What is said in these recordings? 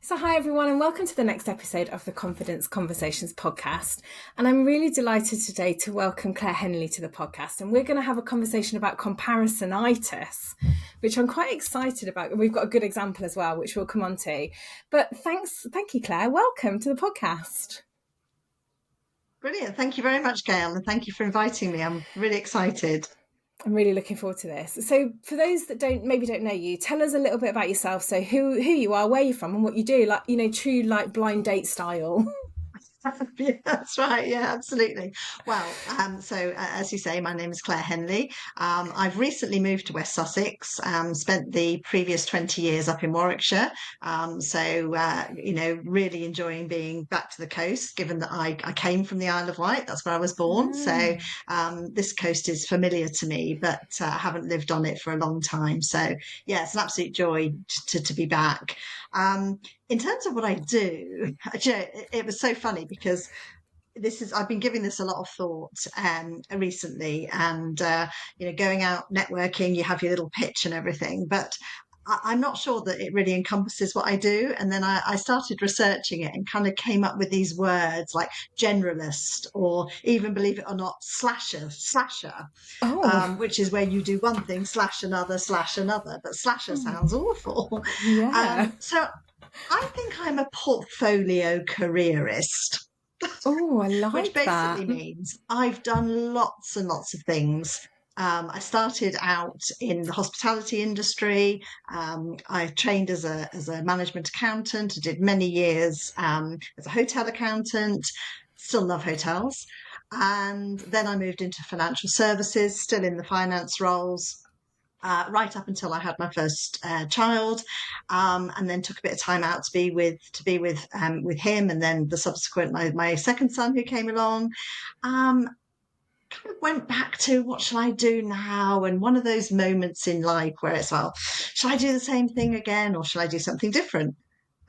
So, hi everyone, and welcome to the next episode of the Confidence Conversations podcast. And I'm really delighted today to welcome Claire Henley to the podcast. And we're going to have a conversation about comparisonitis, which I'm quite excited about. And we've got a good example as well, which we'll come on to. But thank you, Claire. Welcome to the podcast. Brilliant. Thank you very much, Gail, and thank you for inviting me. I'm really excited. I'm really looking forward to this. So, for those that don't know you, tell us a little bit about yourself. So, who you are, where you're from, and what you do. Like, true like blind date style. Yeah, that's right. Yeah, absolutely. Well, as you say, my name is Claire Henley. I've recently moved to West Sussex. Spent the previous 20 years up in Warwickshire. Really enjoying being back to the coast. Given that I came from the Isle of Wight, that's where I was born. So this coast is familiar to me, but I haven't lived on it for a long time. So yeah, it's an absolute joy to be back. In terms of what I do, it was so funny because I've been giving this a lot of thought recently, and going out networking, you have your little pitch and everything, but I'm not sure that it really encompasses what I do. And then I started researching it and kind of came up with these words like generalist, or even, believe it or not, slasher, Oh, which is where you do one thing slash another, but slasher sounds awful. yeah. So I think I'm a portfolio careerist, Oh, I which like that. basically means I've done lots and lots of things. I started out in the hospitality industry. I trained as a management accountant. I did many years as a hotel accountant. Still love hotels. And then I moved into financial services, still in the finance roles, right up until I had my first child, and then took a bit of time out to be with him, and then the subsequent my second son who came along. Kind of went back to what shall I do now, and one of those moments in life where it's, well, shall I do the same thing again, or shall I do something different?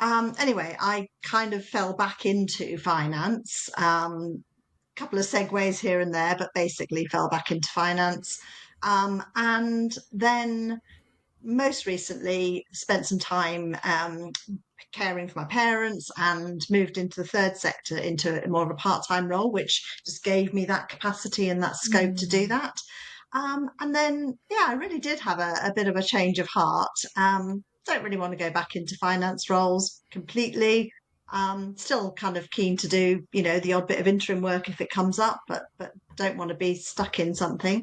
Anyway, I kind of fell back into finance. Couple of segues here and there, but basically fell back into finance. And then most recently spent some time caring for my parents, and moved into the third sector, into more of a part-time role, which just gave me that capacity and that scope to do that. And then, yeah, I really did have a bit of a change of heart. Don't really want to go back into finance roles completely. Still kind of keen to do, the odd bit of interim work if it comes up, but don't want to be stuck in something.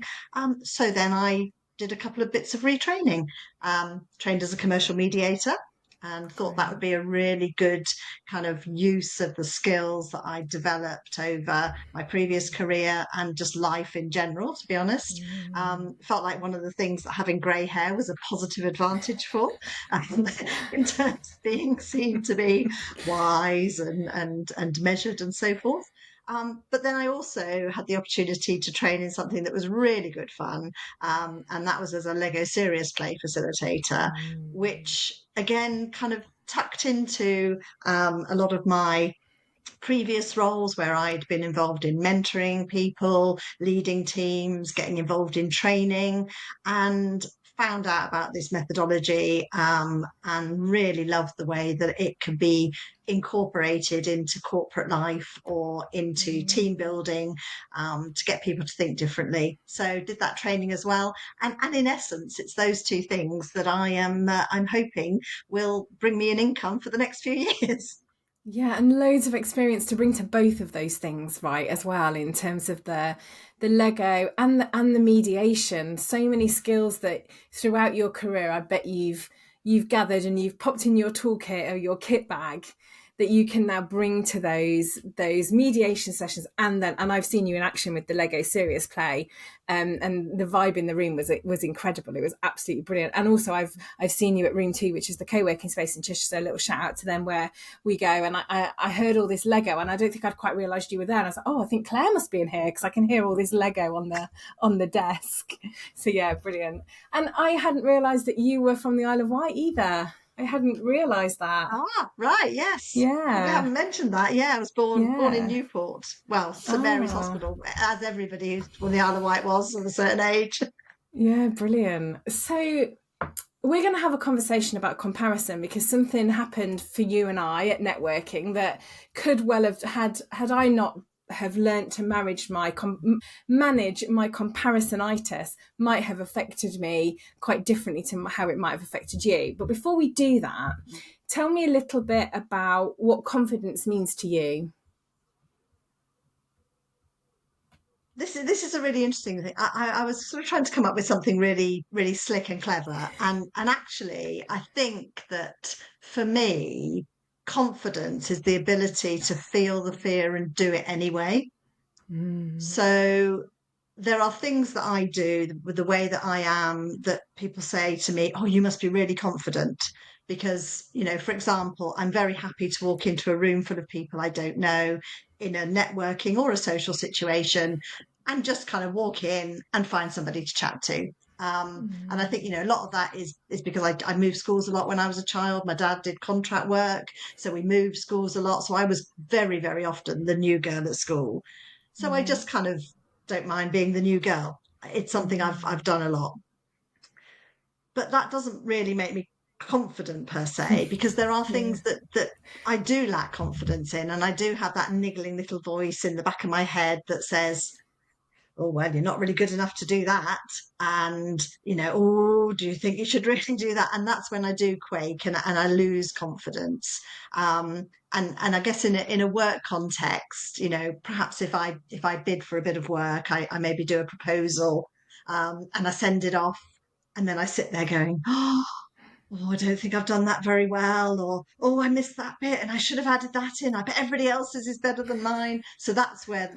So then I did a couple of bits of retraining. Trained as a commercial mediator, and thought that would Brilliant. be a really good kind of use of the skills that I developed over my previous career and just life in general, to be honest. Felt like one of the things that having grey hair was a positive advantage for, um, in terms of being seen to be wise and measured and so forth. But then I also had the opportunity to train in something that was really good fun, and that was as a Lego Serious Play facilitator, which again kind of tucked into a lot of my previous roles where I'd been involved in mentoring people, leading teams, getting involved in training, and found out about this methodology, and really loved the way that it could be incorporated into corporate life or into team building, to get people to think differently. So did that training as well. And in essence, it's those two things that I'm hoping will bring me an income for the next few years. Yeah, and loads of experience to bring to both of those things, right? As well, in terms of the Lego and the mediation. So many skills that throughout your career, I bet you've gathered and you've popped in your toolkit or your kit bag that you can now bring to those mediation sessions. And I've seen you in action with the Lego Serious Play, and the vibe in the room was incredible. It was absolutely brilliant. And also I've seen you at Room 2, which is the co-working space in Cheshire. So a little shout out to them, where we go. And I heard all this Lego, and I don't think I'd quite realised you were there. And I was like, oh, I think Claire must be in here, because I can hear all this Lego on the desk. So yeah, brilliant. And I hadn't realised that you were from the Isle of Wight either. I hadn't realised that. Ah, right, yes. We Yeah, haven't mentioned that. Yeah, I was born in yeah. Newport. Well, St Mary's Ah, Hospital, as everybody who's from the Isle of Wight was of a certain age. yeah, brilliant. So we're going to have a conversation about comparison, because something happened for you and I at networking that could well have had I not have learnt to manage my comparisonitis, might have affected me quite differently to how it might have affected you. But before we do that, tell me a little bit about what confidence means to you. This is a really interesting thing. I was sort of trying to come up with something really, really slick and clever. And actually, I think that for me, confidence is the ability to feel the fear and do it anyway. So there are things that I do with the way that I am that people say to me, "Oh, you must be really confident." Because, for example, I'm very happy to walk into a room full of people I don't know in a networking or a social situation and just kind of walk in and find somebody to chat to. And I think, a lot of that is because I moved schools a lot when I was a child. My dad did contract work, so we moved schools a lot. So I was very, very often the new girl at school. So I Yeah. just kind of don't mind being the new girl. It's something I've done a lot, but that doesn't really make me confident per se, because there are Yeah. things that I do lack confidence in, and I do have that niggling little voice in the back of my head that says, "Oh, well, you're not really good enough to do that," and "Oh, do you think you should really do that?" And that's when I do quake, and I lose confidence. And I guess in a work context, perhaps if I bid for a bit of work, I maybe do a proposal, and I send it off, and then I sit there going, "Oh, I don't think I've done that very well," or "Oh, I missed that bit and I should have added that in. I bet everybody else's is better than mine." So that's where,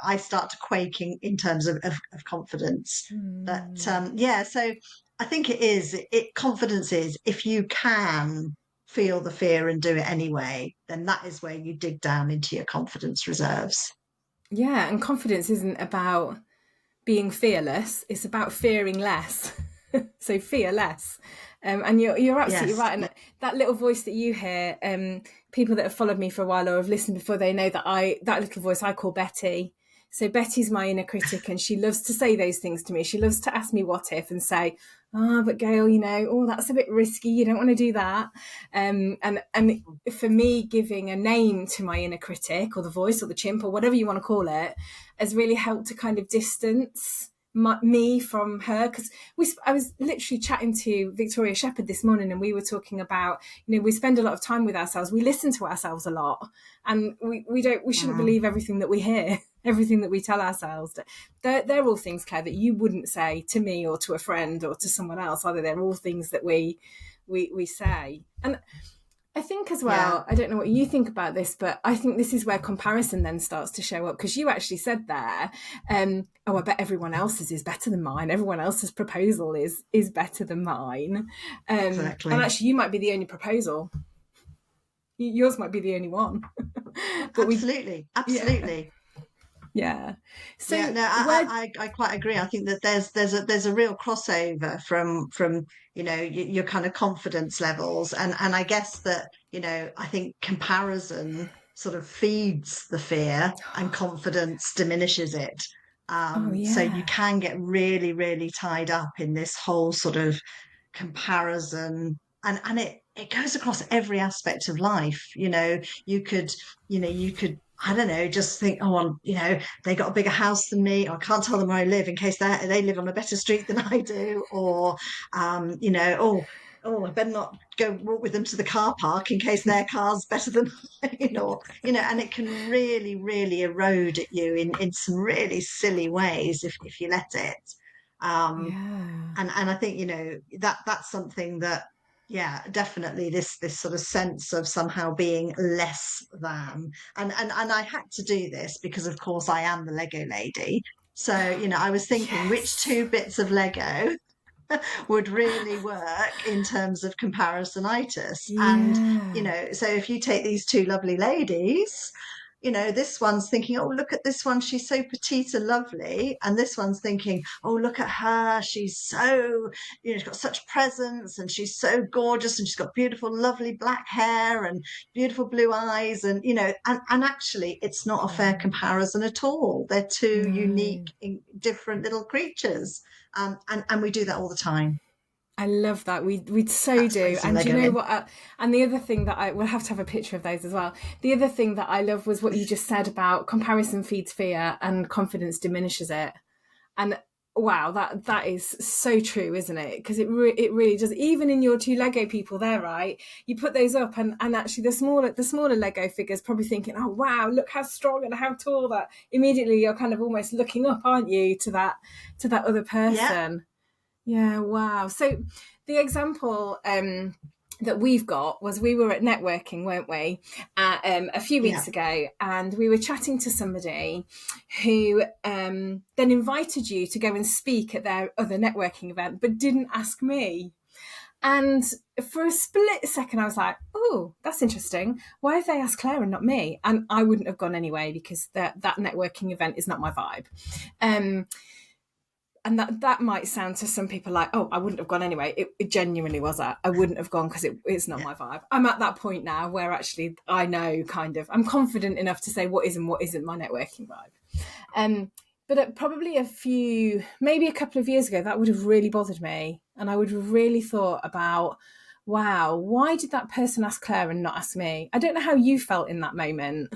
I start to quaking in terms of confidence. But yeah, so I think confidence is, if you can feel the fear and do it anyway, then that is where you dig down into your confidence reserves. Yeah, and confidence isn't about being fearless, it's about fearing less. So fear less. And you're absolutely Yes. right. And that little voice that you hear, people that have followed me for a while or have listened before, they know that little voice I call Betty. So Betty's my inner critic, and she loves to say those things to me. She loves to ask me what if and say, "Oh, but Gail, oh, that's a bit risky. You don't want to do that." And for me, giving a name to my inner critic, or the voice, or the chimp, or whatever you want to call it, has really helped to kind of distance me from her. Because I was literally chatting to Victoria Shepherd this morning, and we were talking about, we spend a lot of time with ourselves, we listen to ourselves a lot, and we shouldn't Mm. believe everything that we hear, everything that we tell ourselves. They're all things, Claire, that you wouldn't say to me or to a friend or to someone else, either. They're all things that we say. And I think as Yeah. well, I don't know what you think about this, but I think this is where comparison then starts to show up, because you actually said there, "Oh, I bet everyone else's is better than mine. Everyone else's proposal is better than mine." And Exactly. actually, you might be the only proposal. Yours might be the only one. But Absolutely. yeah, Absolutely. yeah. Yeah, So no, where, I quite agree. I think that there's a real crossover from your kind of confidence levels, and I guess that, I think comparison sort of feeds the fear and confidence diminishes it. oh So you yeah, can get really, really tied up in this whole sort of comparison, and it goes across every aspect of life. You could I don't know, just think, "Oh, well, they got a bigger house than me, or I can't tell them where I live in case they live on a better street than I do," or "Oh, I better not go walk with them to the car park in case their car's better than mine," or and it can really, really erode at you in some really silly ways if you let it. Um, yeah. and I think, that's something that, yeah, definitely, this sort of sense of somehow being less than. And I had to do this because, of course, I am the Lego lady. So, I was thinking, which Yes. two bits of Lego would really work in terms of comparisonitis. And, Yeah. so if you take these two lovely ladies, this one's thinking, "Oh, look at this one. She's so petite and lovely." And this one's thinking, "Oh, look at her. She's so, she's got such presence, and she's so gorgeous, and she's got beautiful, lovely black hair and beautiful blue eyes." And actually, it's not a fair comparison at all. They're two No. unique, different little creatures. And we do that all the time. I love that. We so That's do. putting some And you Lego know in. what? And the other thing that I will have to have a picture of those as well. The other thing that I love was what you just said about comparison feeds fear and confidence diminishes it. And wow, that is so true, isn't it? Because it really does. Even in your two Lego people there, right? You put those up, and actually the smaller Lego figures probably thinking, oh wow, look how strong and how tall that. Immediately you're kind of almost looking up, aren't you, to that other Yeah, person. Yeah, wow. So the example that we've got was we were at networking, weren't we, a few yeah. weeks ago, and we were chatting to somebody who then invited you to go and speak at their other networking event, but didn't ask me. And for a split second, I was like, oh, that's interesting. Why have they asked Claire and not me? And I wouldn't have gone anyway because that networking event is not my vibe. Um, and that might sound to some people like, oh, I wouldn't have gone anyway. It genuinely was that I wouldn't have gone because it's not Yeah. my vibe. I'm at that point now where actually I know kind of I'm confident enough to say what is and what isn't my networking vibe. But probably maybe a couple of years ago, that would have really bothered me, and I would have really thought about, wow, why did that person ask Claire and not ask me? I don't know how you felt in that moment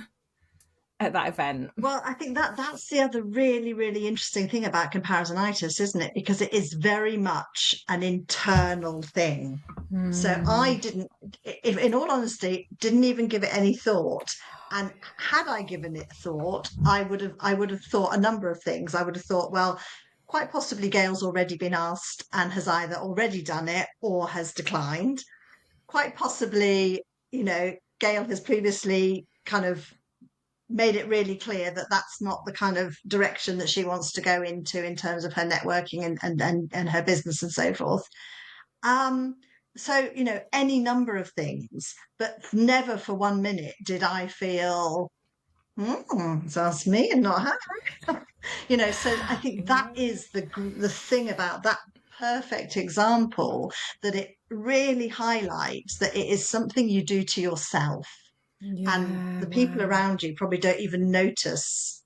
at that event. Well, I think that's the other really, really interesting thing about comparisonitis, isn't it? Because it is very much an internal thing. So I didn't, if, in all honesty, didn't even give it any thought. And had I given it thought, I would have thought a number of things. I would have thought, well, quite possibly Gail's already been asked and has either already done it or has declined. Quite possibly, Gail has previously kind of made it really clear that that's not the kind of direction that she wants to go into in terms of her networking and her business and so forth. Um, so, any number of things, but never for 1 minute did I feel, it's asked me and not her. So I think that is the thing about that perfect example, that it really highlights that it is something you do to yourself, and Yeah, the people wow. around you probably don't even notice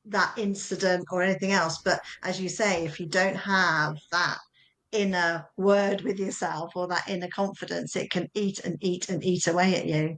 that incident or anything else. But as you say, if you don't have that inner word with yourself or that inner confidence, it can eat and eat and eat away at you.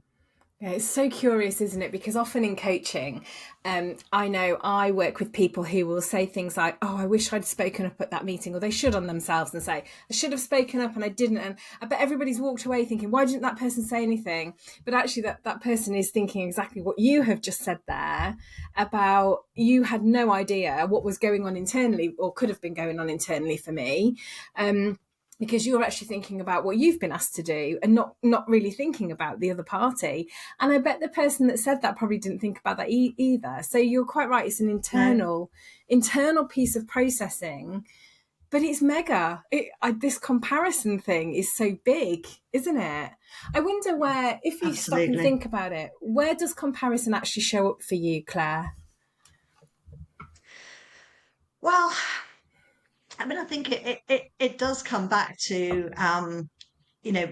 Yeah, it's so curious, isn't it? Because often in coaching, I know I work with people who will say things like, "Oh, I wish I'd spoken up at that meeting," or they should on themselves and say, "I should have spoken up and I didn't." And I bet everybody's walked away thinking, "Why didn't that person say anything?" But actually, that person is thinking exactly what you have just said there about you had no idea what was going on internally or could have been going on internally for me. Because you're actually thinking about what you've been asked to do and not really thinking about the other party. And I bet the person that said that probably didn't think about that either. So you're quite right, it's an No, internal piece of processing, but it's mega. This comparison thing is so big, isn't it? I wonder where, if you stop and absolutely. think about it, where does comparison actually show up for you, Claire? Well, I mean, I think it does come back to you know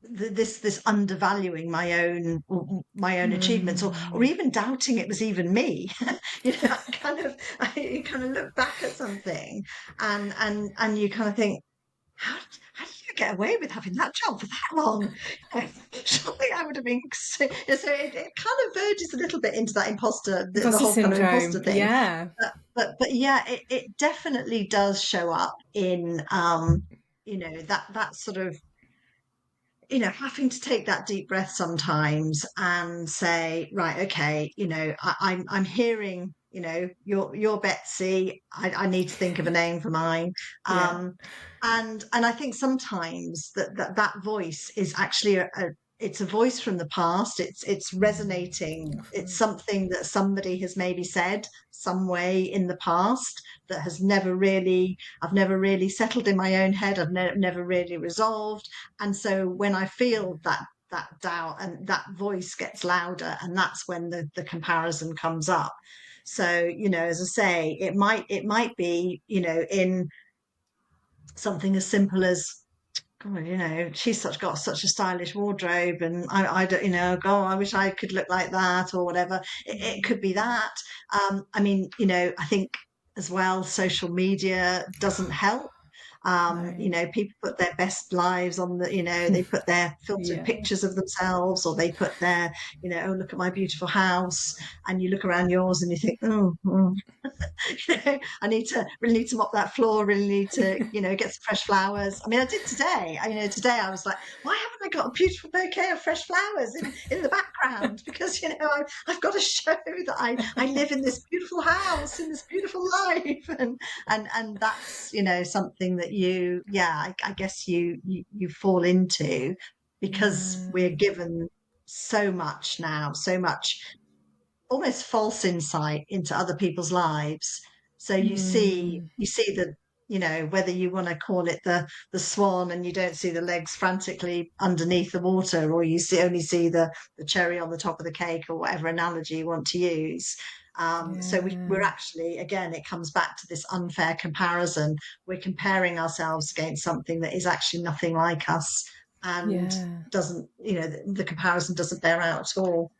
this undervaluing my own achievements, or even doubting it was even me. You kind of look back at something, and you kind of think, how did you get away with having that job for that long? Surely I would have been. So it kind of verges a little bit into that imposter, the Imposter whole kind of imposter syndrome. thing. Yeah. But yeah, it definitely does show up in that sort of, having to take that deep breath sometimes and say, right, okay, I'm hearing, you're Betsy. I need to think of a name for mine. Yeah. And I think sometimes that voice is actually it's a voice from the past. It's resonating. It's something that somebody has maybe said some way in the past that has I've never really settled in my own head. I've never really resolved. And so when I feel that doubt, and that voice gets louder, and that's when the comparison comes up. So, as I say, it might be, in something as simple as, God, she's got such a stylish wardrobe, and I don't, God, I wish I could look like that, or whatever. It could be that. I mean, I think as well, social media doesn't help. You No. know, people put their best lives on the, you know, they put their filtered Yeah. pictures of themselves, or they put their, you know, oh, look at my beautiful house. And you look around yours and you think, oh, you know, I need to really need to mop that floor, really need to, you know, get some fresh flowers. I mean, I did today. You know, today I was like, why haven't I got a beautiful bouquet of fresh flowers in the background? Because, you know, I've got to show that I live in this beautiful house, in this beautiful life. And that's, you know, something that you, yeah, I guess you fall into, because Yeah. we're given so much now, so much almost false insight into other people's lives. So Mm. you see the, you know, whether you want to call it the swan, and you don't see the legs frantically underneath the water, or you see only see the cherry on the top of the cake, or whatever analogy you want to use. So we're Yeah. actually, again, it comes back to this unfair comparison. We're comparing ourselves against something that is actually nothing like us, and Yeah. doesn't, you know, the comparison doesn't bear out at all.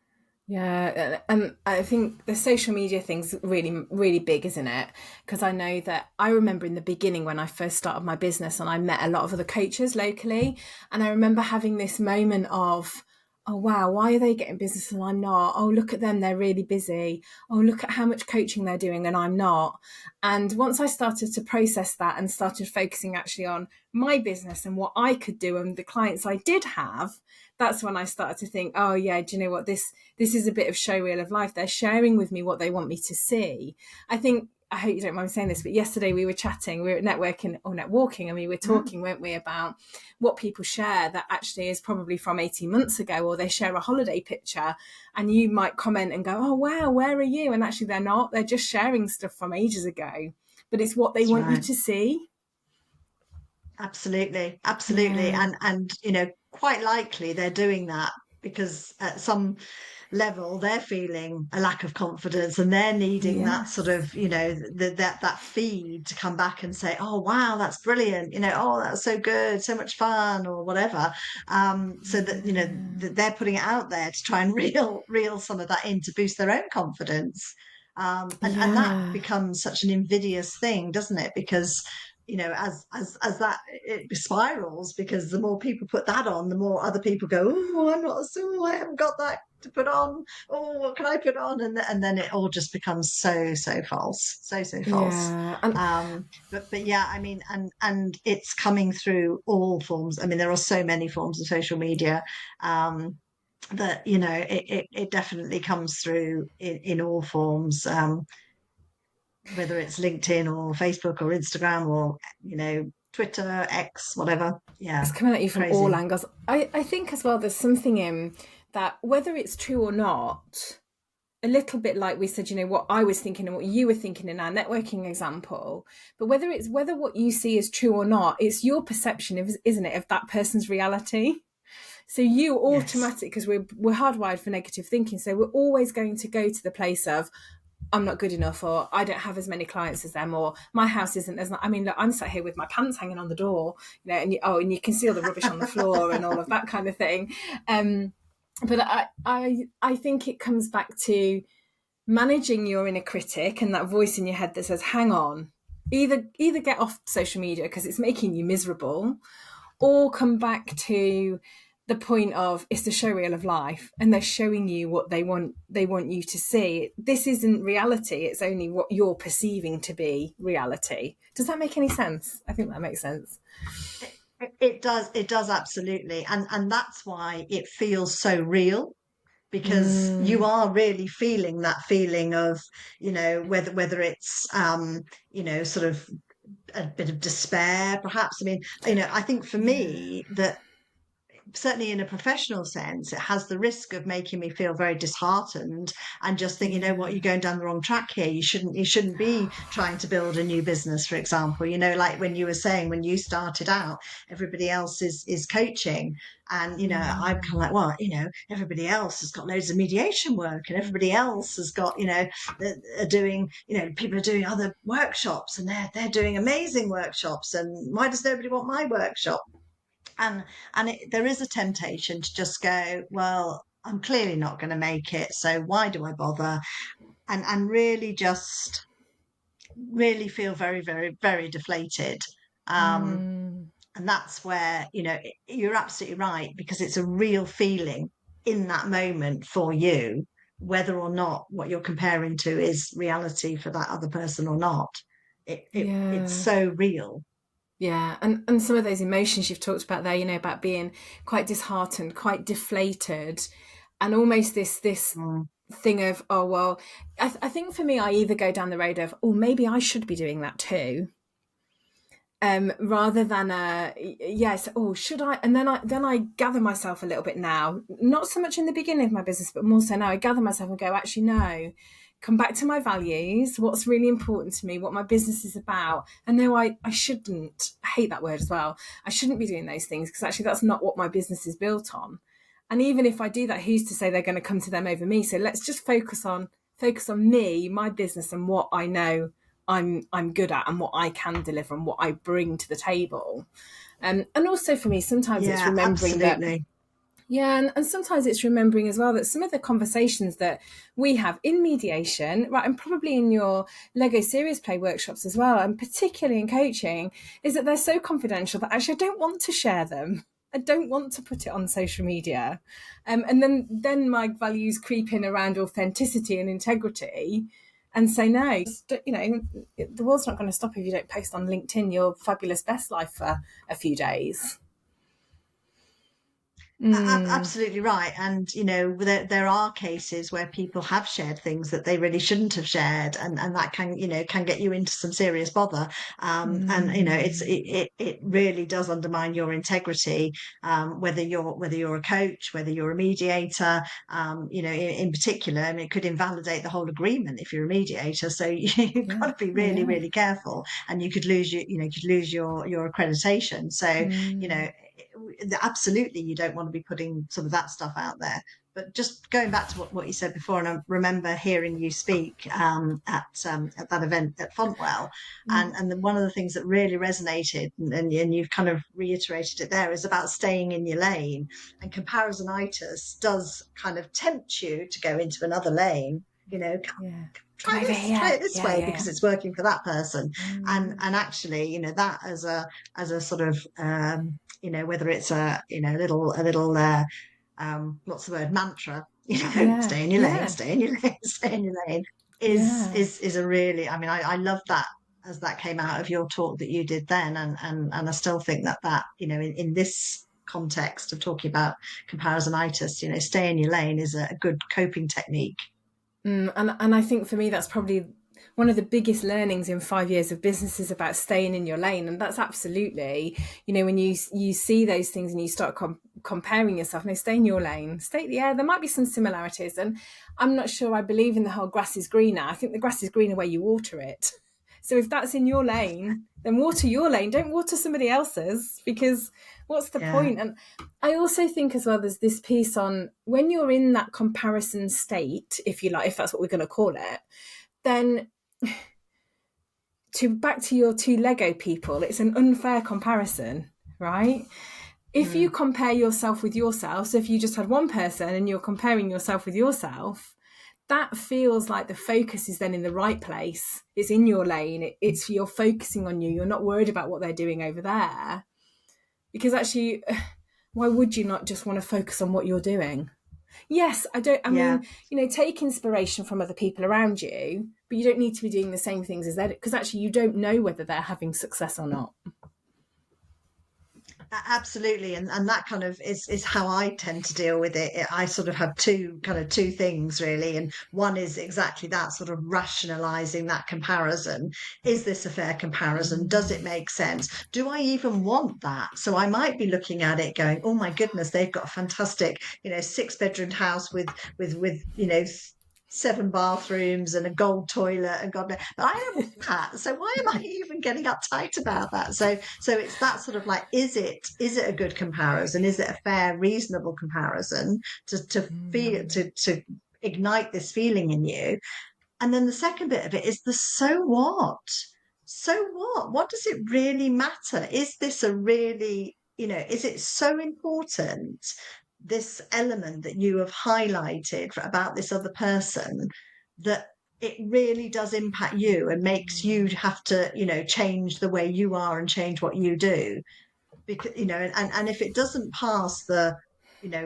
Yeah, and I think the social media thing's really, really big, isn't it? Because I know that I remember in the beginning when I first started my business and I met a lot of other coaches locally, and I remember having this moment of, oh wow, why are they getting business and I'm not? Oh, look at them, they're really busy. Oh, look at how much coaching they're doing and I'm not. And once I started to process that and started focusing actually on my business and what I could do and the clients I did have, that's when I started to think, oh yeah, do you know what, this is a bit of show reel of life. They're sharing with me what they want me to see. I think, I hope you don't mind me saying this, but yesterday we were chatting, we were at networking or netwalking, and we were Mm. talking, weren't we, about what people share that actually is probably from 18 months ago, or they share a holiday picture and you might comment and go, oh wow, where are you? And actually they're not, they're just sharing stuff from ages ago, but it's what they That's want you right. to see. Absolutely, absolutely. Yeah. And you know, quite likely they're doing that because at some level they're feeling a lack of confidence, and they're needing that sort Yes. of, you know, that feed to come back and say, oh wow, that's brilliant, you know, oh that's so good, so much fun, or whatever. So that, you know, Yeah. that they're putting it out there to try and reel some of that in to boost their own confidence. And that Yeah. becomes such an invidious thing, doesn't it? Because, you know, as that it spirals, because the more people put that on, the more other people go, oh, I'm not, so I haven't got that to put on. Oh, what can I put on? And then it all just becomes so false, so false. Yeah. And But yeah, I mean, and it's coming through all forms. I mean, there are so many forms of social media. That, you know, it definitely comes through in all forms, whether it's LinkedIn or Facebook or Instagram or, you know, Twitter, X, whatever. it's Yeah, coming at you from all crazy. angles. I think as well there's something in that, whether it's true or not, a little bit like we said, you know, what I was thinking and what you were thinking in our networking example, but whether what you see is true or not, it's your perception of, isn't it, of that person's reality. So you Yes. automatic, because we're hardwired for negative thinking, so we're always going to go to the place of, I'm not good enough, or I don't have as many clients as them, or my house isn't as. I mean, look, I'm sat here with my pants hanging on the door, you know, and you can see all the rubbish on the floor and all of that kind of thing. But I think it comes back to managing your inner critic and that voice in your head that says, "Hang on, either get off social media because it's making you miserable, or come back to the point of it's the show reel of life and they're showing you what they want you to see. This isn't reality, it's only what you're perceiving to be reality." Does that make any sense? I think that makes sense. It does absolutely. And that's why it feels so real, because you Mm, are really feeling that feeling of, you know, whether it's, you know, sort of a bit of despair, perhaps. I mean, you know, I think for yeah. me that certainly in a professional sense, it has the risk of making me feel very disheartened and just think, you know what, you're Yeah. going down the wrong track here. You shouldn't be trying to build a new business, for example. You know, like when you were saying when you started out, everybody else is coaching. And, you know, I'm kind of Mm, like, well, you know, everybody else has got loads of mediation work, and everybody else has got, you know, are doing, you know, people are doing other workshops, and they're doing amazing workshops. And why does nobody want my workshop? and there is a temptation to just go, well, I'm clearly not going to make it, so why do I bother? And really just really feel very deflated. Mm. And that's where, you're absolutely right, because it's a real feeling in that moment for you, whether or not what you're comparing to is reality for that other person or not. It's Yeah. so real. Yeah, and some of those emotions you've talked about there, about being quite disheartened, quite deflated, and almost this Mm. thing of, oh well, I think for me, I either go down the road of, oh, maybe I should be doing that too, rather than yes, oh, should I? And then I gather myself a little bit now, not so much in the beginning of my business, but more so now. I gather myself and go, actually, no, come back to my values, what's really important to me, what my business is about. And no, I shouldn't, I hate that word as well, I shouldn't be doing those things, because actually that's not what my business is built on. And even if I do that, who's to say they're going to come to them over me? So let's just focus on me, my business, and what I know I'm good at, and what I can deliver, and what I bring to the table. And also for me, sometimes it's Yeah, remembering that, absolutely. yeah, and sometimes it's remembering as well that some of the conversations that we have in mediation, right, and probably in your Lego Serious Play workshops as well, and particularly in coaching, is that they're so confidential that actually I don't want to share them. I don't want to put it on social media. And then my values creep in around authenticity and integrity, and say, no, the world's not going to stop if you don't post on LinkedIn your fabulous best life for a few days. Mm, Absolutely right. And, there are cases where people have shared things that they really shouldn't have shared. And that can get you into some serious bother. And, it really does undermine your integrity, whether you're a coach, whether you're a mediator, in particular. I mean, it could invalidate the whole agreement if you're a mediator. So you've yeah, got to be really, yeah. really careful, and you could lose your accreditation. So, you know, Mm. absolutely you don't want to be putting sort of that stuff out there. But just going back to what you said before, and I remember hearing you speak at that event at Fontwell, Mm. and one of the things that really resonated, and you've kind of reiterated it there, is about staying in your lane. And comparisonitis does kind of tempt you to go into another lane. Yeah. Come Try over this, try here. it this Yeah, way yeah, yeah. because it's working for that person. and Mm. and actually, that as a sort of, whether it's a little what's the word, mantra, Yeah, stay in your lane, yeah, stay in your lane, stay in your lane, is yeah. is is a really, I mean, I love that, as that came out of your talk that you did then. And I still think that in this context of talking about comparisonitis, stay in your lane is a good coping technique. And I think for me that's probably one of the biggest learnings in 5 years of business, is about staying in your lane. And that's absolutely, when you see those things and you start comparing yourself, no, stay in your lane, stay, yeah, there might be some similarities. And I'm not sure I believe in the whole grass is greener. I think the grass is greener where you water it. So if that's in your lane, then water your lane, don't water somebody else's, because what's the Yeah. point? And I also think as well, there's this piece on when you're in that comparison state, if you like, if that's what we're going to call it, then back to your two Lego people, it's an unfair comparison, right? If you Mm. compare yourself with yourself, so if you just had one person and you're comparing yourself with yourself, that feels like the focus is then in the right place. It's in your lane. It's you're focusing on you. You're not worried about what they're doing over there, because actually, why would you not just want to focus on what you're doing? Yes, I Yeah. mean, take inspiration from other people around you, but you don't need to be doing the same things as they do, because actually you don't know whether they're having success or not. Absolutely, and that kind of is how I tend to deal with it. I sort of have two things really, and one is exactly that, sort of rationalizing that comparison. Is this a fair comparison? Does it make sense? Do I even want that? So I might be looking at it going, oh my goodness, they've got a fantastic, 6-bedroomed house with 7 bathrooms and a gold toilet and God knows. But I don't want that. So why am I even getting uptight about that? So it's that sort of like, is it a good comparison? Is it a fair, reasonable comparison to feel to ignite this feeling in you? And then the second bit of it is the so what? So what? What does it really matter? Is this a really, is it so important, this element that you have highlighted about this other person, that it really does impact you and makes you have to, change the way you are and change what you do. Because, and if it doesn't pass the,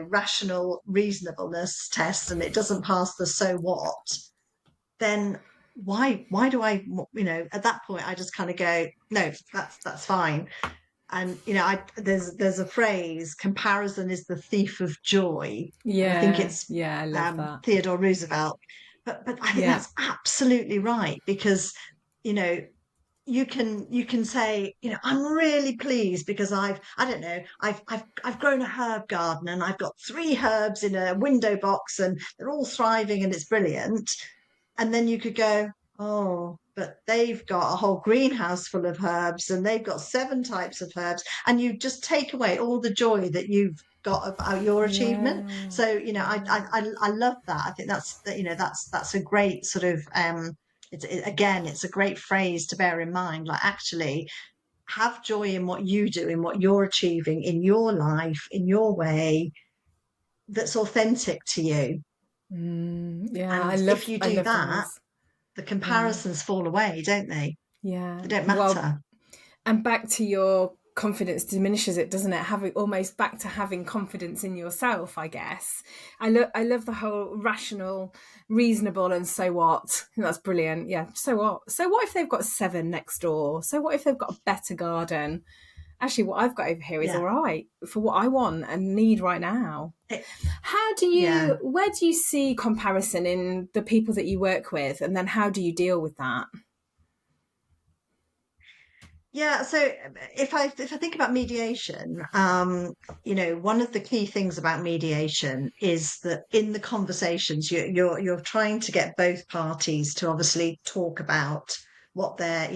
rational reasonableness test, and it doesn't pass the so what, then why do I, at that point I just kind of go, no, that's fine. And there's a phrase, comparison is the thief of joy, and I think Yeah, it's yeah, I love that. Theodore Roosevelt. But I think Yeah, that's absolutely right, because you know you can say, I'm really pleased because I don't know, I've grown a herb garden and I've got 3 herbs in a window box and they're all thriving and it's brilliant. And then you could go, oh, but they've got a whole greenhouse full of herbs and they've got 7 types of herbs. And you just take away all the joy that you've got about your achievement. yeah, So, yeah. I love that. I think that's a great sort of, again, it's a great phrase to bear in mind. Like, actually, have joy in what you do, in what you're achieving in your life, in your way, that's authentic to you. Yeah, And if you I do love that, those. the Yeah, comparisons fall away, don't they? yeah. They don't Well, matter. and back to your confidence diminishes it, doesn't it? Having almost back to having confidence in yourself, I guess. I love the whole rational, reasonable, and so what. That's brilliant. Yeah. So what? So what if they've got 7 next door? So what if they've got a better garden? Actually, what I've got over here is all Yeah. right for what I want and need right now. It, How do yeah. you, where do you see comparison in the people that you work with? And then how do you deal with that? Yeah. So if I think about mediation, one of the key things about mediation is that in the conversations you're trying to get both parties to obviously talk about what their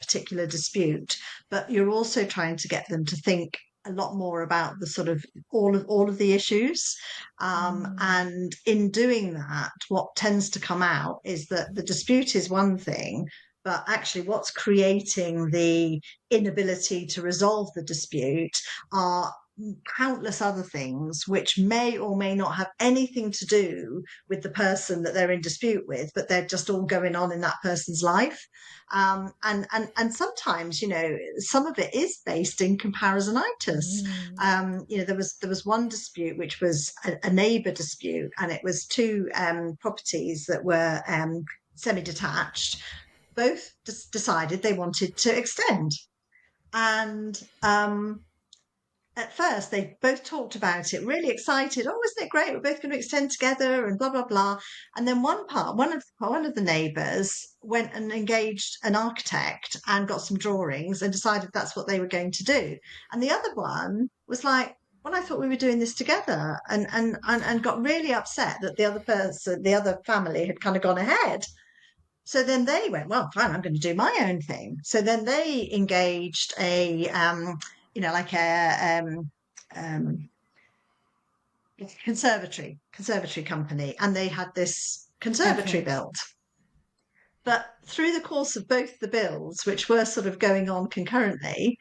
particular dispute, but you're also trying to get them to think a lot more about the sort of all of the issues. And in doing that, what tends to come out is that the dispute is one thing, but actually what's creating the inability to resolve the dispute are countless other things which may or may not have anything to do with the person that they're in dispute with, but they're just all going on in that person's life. And sometimes, some of it is based in comparisonitis. There was one dispute which was a neighbour dispute, and it was 2 properties that were semi-detached. Both decided they wanted to extend. And at first, they both talked about it, really excited. Oh, isn't it great? We're both going to extend together, and blah blah blah. And then one of the neighbours went and engaged an architect and got some drawings and decided that's what they were going to do. And the other one was like, well, I thought we were doing this together, and got really upset that the other family had kind of gone ahead. So then they went, well, fine, I'm going to do my own thing. So then they engaged like um, conservatory company, and they had this conservatory Okay. built. But through the course of both the bills, which were sort of going on concurrently,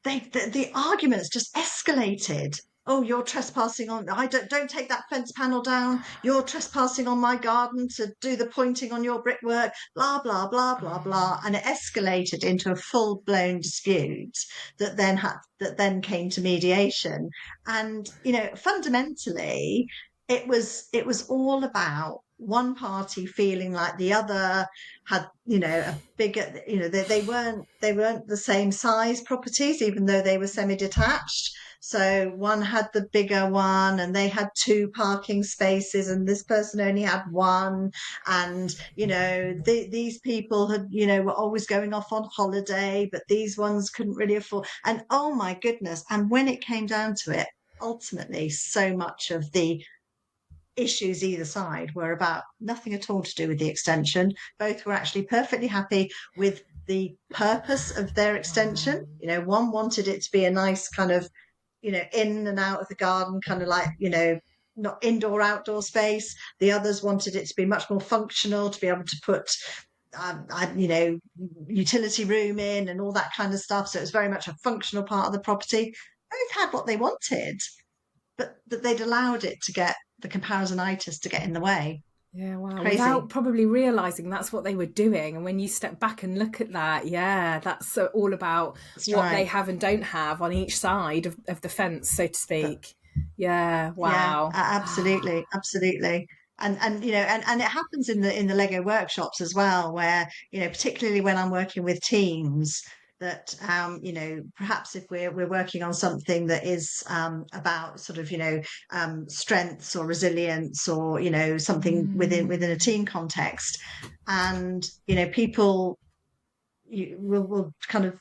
the arguments just escalated. Oh, you're trespassing on, I don't take that fence panel down. You're trespassing on my garden to do the pointing on your brickwork, blah, blah, blah, blah, blah. And it escalated into a full-blown dispute that then came to mediation. And, fundamentally, it was all about one party feeling like the other had, a bigger, they weren't the same size properties, even though they were semi-detached. So one had the bigger one and they had 2 parking spaces and this person only had one. And, these people had, were always going off on holiday, but these ones couldn't really afford. And oh my goodness. And when it came down to it, ultimately, so much of the issues either side were about nothing at all to do with the extension. Both were actually perfectly happy with the purpose of their extension. One wanted it to be a nice kind of, in and out of the garden, kind of like, not indoor outdoor space. The others wanted it to be much more functional, to be able to put utility room in and all that kind of stuff. So it was very much a functional part of the property. Both had what they wanted, but that they'd allowed it to get the comparisonitis to get in the way. Yeah, wow. Crazy. Without probably realizing that's what they were doing. And when you step back and look at that, yeah, that's all about That's what they right. have and don't have on each side of the fence, so to That, speak. Yeah, yeah, wow. absolutely, absolutely. And you know, and it happens in the Lego workshops as well, where, you know, particularly when I'm working with teams, that you know, perhaps if we're working on something that is about sort of, you know, strengths or resilience, or, you know, something within a Mm. team context, and, you know, people will kind of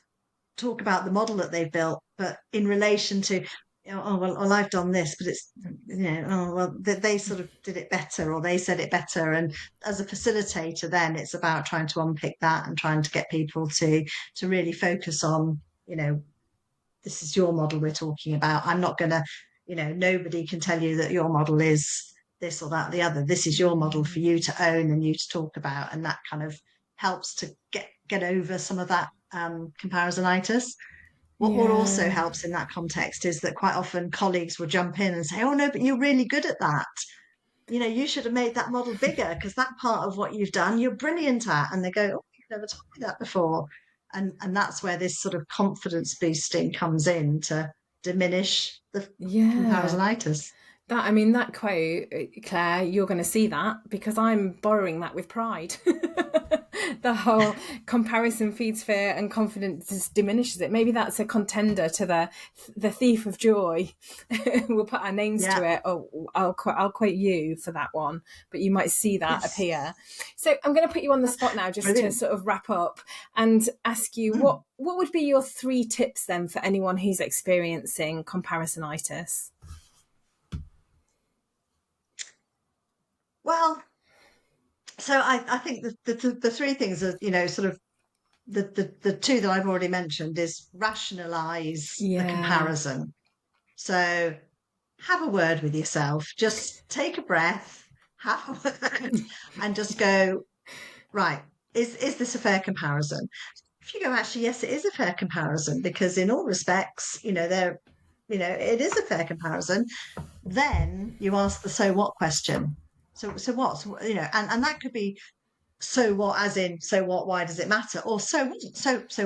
talk about the model that they've built, but in relation to, you know, oh well, I've done this, but it's, you know, oh well, they sort of did it better, or they said it better. And as a facilitator, then it's about trying to unpick that and trying to get people to really focus on, you know, this is your model we're talking about. I'm not going to, you know, nobody can tell you that your model is this or that or the other. This is your model for you to own and you to talk about, and that kind of helps to get over some of that comparisonitis. What also Yeah. helps in that context is that quite often colleagues will jump in and say, "Oh no, but you're really good at that. You know, you should have made that model bigger, because that part of what you've done, you're brilliant at." And they go, "Oh, you've never told me that before." And that's where this sort of confidence boosting comes in to diminish the Yeah. comparisonitis. That, I mean, that quote, Claire, you're going to see that because I'm borrowing that with pride. The whole comparison feeds fear and confidence diminishes it. Maybe that's a contender to the thief of joy. We'll put our names to Yeah. it. Oh, I'll quote you for that one, but you might see that Yes. appear. So I'm going to put you on the spot now, just to Brilliant. sort of wrap up and ask you Mm. what would be your 3 tips then for anyone who's experiencing comparisonitis? Well, so I think the three things are, you know, sort of the two that I've already mentioned is rationalize the Yeah. comparison. So have a word with yourself. Just take a breath, have a word, and just go, right, is this a fair comparison? If you go, actually, yes, it is a fair comparison, because in all respects, you know, you know, it is a fair comparison. Then you ask the so what question. So what? So, you know, and that could be, so what, as in, so what, why does it matter? Or so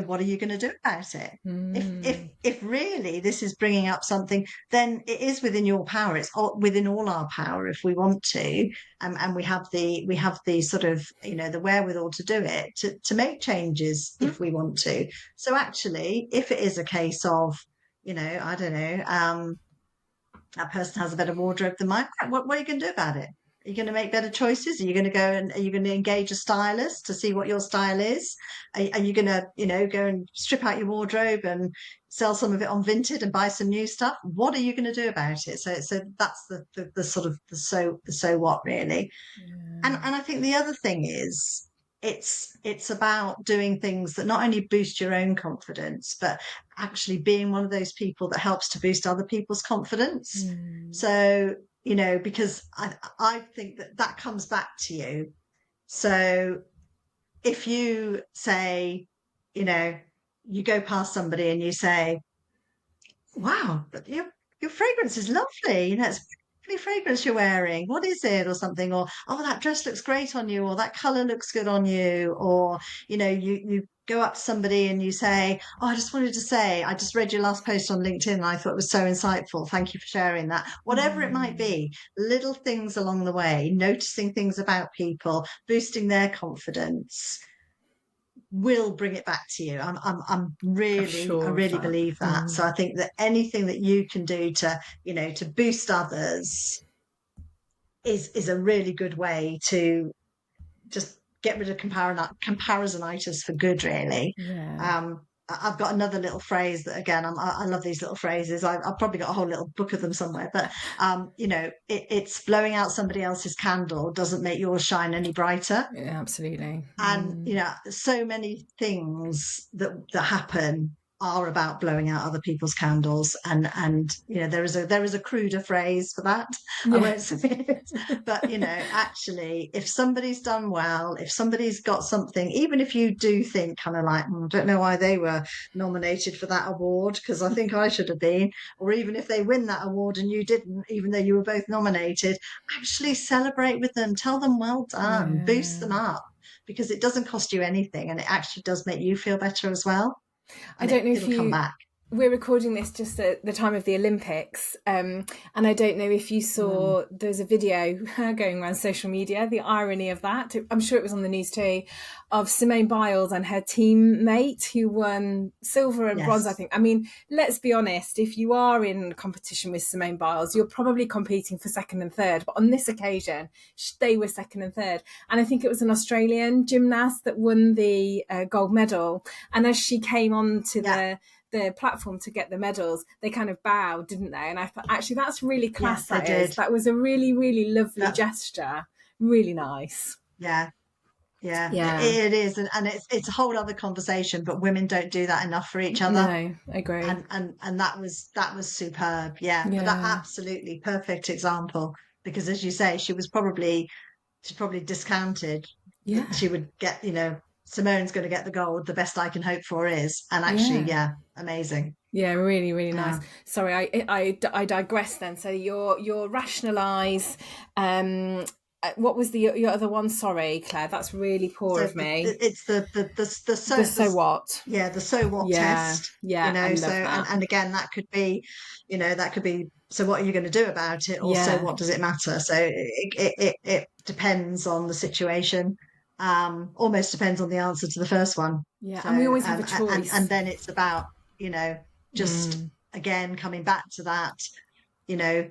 what are you going to do about it? Mm. If really this is bringing up something, then it is within your power. It's within all our power if we want to, and we have the sort of, you know, the wherewithal to do it, to make changes if we want to. So actually, if it is a case of, you know, I don't know, that person has a better wardrobe than mine, what are you going to do about it? Are you going to make better choices? Are you going to go and are you going to engage a stylist to see what your style is? Are you going to, you know, go and strip out your wardrobe and sell some of it on Vinted and buy some new stuff? What are you going to do about it? So that's the sort of the so what, really. And I think the other thing is, it's about doing things that not only boost your own confidence, but actually being one of those people that helps to boost other people's confidence. Mm. So, you know, because I think that that comes back to you. So if you say, you know, you go past somebody and you say, wow, but your fragrance is lovely. You know, it's lovely fragrance you're wearing. What is it? Or something, or oh, that dress looks great on you, or that color looks good on you, or, you know, you go up to somebody and you say, oh, I just wanted to say, I just read your last post on LinkedIn and I thought it was so insightful. Thank you for sharing that. Whatever it might Mm. be, little things along the way, noticing things about people, boosting their confidence will bring it back to you. I'm I sure of really that. believe that. So Mm. I think that anything that you can do to, you know, to boost others is a really good way to just get rid of comparisonitis for good, really. Yeah. Um, I've got another little phrase that, again, I love these little phrases. I've probably got a whole little book of them somewhere, but you know, it's blowing out somebody else's candle doesn't make yours shine any brighter. Yeah, absolutely. And, Mm. you know, so many things that happen, are about blowing out other people's candles, and you know, there is a cruder phrase for that. I Yeah. won't say it, but you know, actually, if somebody's done well, if somebody's got something, even if you do think kind of like, I don't know why they were nominated for that award, because I think I should have been, or even if they win that award and you didn't, even though you were both nominated, actually celebrate with them, tell them well done, boost them Yeah. up, because it doesn't cost you anything, and it actually does make you feel better as well, I and don't know if it'll come you, back. we're recording this just at the time of the Olympics, and I don't know if you Mm. saw, there's a video going around social media, the irony of that, I'm sure it was on the news too, of Simone Biles and her teammate who won silver and bronze, I Yes, think. I mean, let's be honest, if you are in competition with Simone Biles, you're probably competing for second and third, but on this occasion they were second and third, and I think it was an Australian gymnast that won the gold medal, and as she came on to yeah, the platform to get the medals, they kind of bowed, didn't they? And I thought, actually, that's really class. yes, they That is. did. That was a really, really lovely That, gesture. Really nice. yeah, yeah, Yeah. it is, and it's a whole other conversation. But women don't do that enough for each other, No, I agree. and that was superb. Yeah, but that Yeah. absolutely perfect example, because as you say, she's probably discounted Yeah. that she would get, you know, Simone's going to get the gold. The best I can hope for is, and actually, Yeah. yeah, amazing. Yeah, really, really nice. Yeah. Sorry, I digress then. So your rationalise. What was your other one? Sorry, Claire, that's really poor So of me. it's the The so so the what? yeah, the so what Yeah, test, you yeah, I know. So love that. and again, that could be, you know, that could be, so what are you going to do about it, or so Yeah, what does it matter? So it depends on the situation. Almost depends on the answer to the first one. yeah, So and we always have a and choice. then it's about, you know, just Mm, again coming back to that, you know,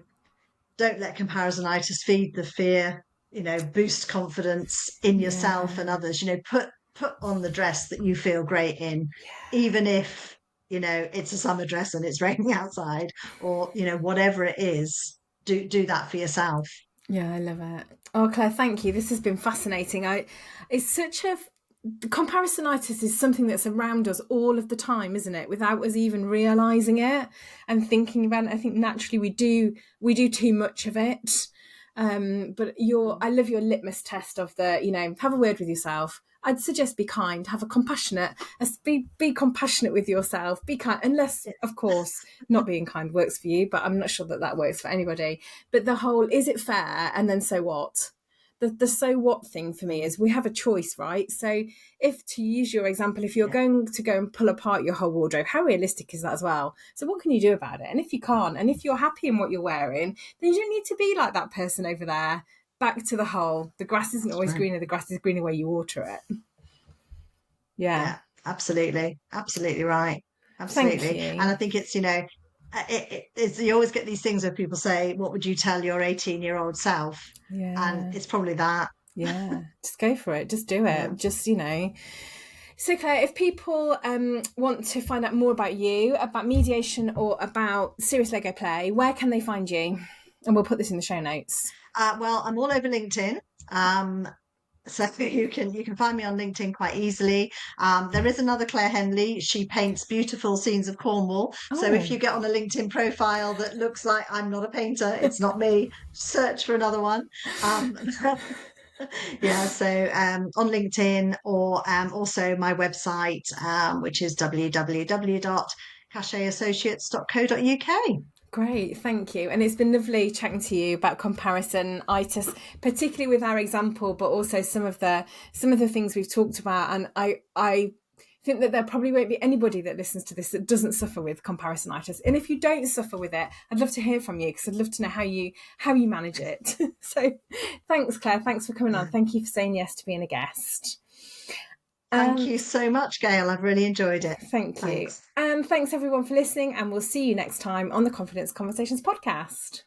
don't let comparisonitis feed the fear, you know, boost confidence in yourself and yeah, others, you know, put on the dress that you feel great in, even if, you know, it's a summer dress and it's raining outside, or, you know, whatever it is, do that for yourself. yeah, I love it. Oh, Claire, thank you. This has been fascinating. It's such a comparisonitis is something that's around us all of the time, isn't it? Without us even realizing it and thinking about it. I think naturally we do too much of it. But I love your litmus test of the, have a word with yourself. I'd suggest be kind, have a compassionate, be compassionate with yourself, be kind, unless, Yeah, of course, not being kind works for you, but I'm not sure that that works for anybody. But the whole, is it fair? And then so what? The so what thing for me is we have a choice, right? So if, to use your example, if you're yeah, going to go and pull apart your whole wardrobe, how realistic is that as well? So what can you do about it? And if you can't, and if you're happy in what you're wearing, then you don't need to be like that person over there. Back to the whole, the grass isn't that's always right. greener, the grass is greener where you water it. Yeah. Yeah, absolutely, absolutely right, Thank absolutely. And I you. think it's, you know, it's, you always get these things where people say, what would you tell your 18-year-old self? And Yeah. it's probably that. Yeah. Just go for it. Just do Yeah. it. So, Claire, if people want to find out more about you, about mediation, or about Serious Lego Play, where can they find you? And we'll put this in the show notes. Well, I'm all over LinkedIn. Um, so you can find me on LinkedIn quite easily. There is another Claire Henley. She paints beautiful scenes of Cornwall. So if Oh, you get on a LinkedIn profile that looks like I'm not a painter, it's not me. Search for another one. Um, yeah, so on LinkedIn, or also my website, which is www.cacheassociates.co.uk. great. Thank you. And it's been lovely chatting to you about comparison-itis, particularly with our example, but also some of the things we've talked about. And I think that there probably won't be anybody that listens to this that doesn't suffer with comparisonitis. And if you don't suffer with it, I'd love to hear from you, because I'd love to know how you manage it. So thanks, Claire. Thanks for coming on. Thank you for saying yes to being a guest. Thank Um, you so much, Gail. I've really enjoyed it. Thank you. Thanks. And thanks everyone for listening. And we'll see you next time on the Confidence Conversations podcast.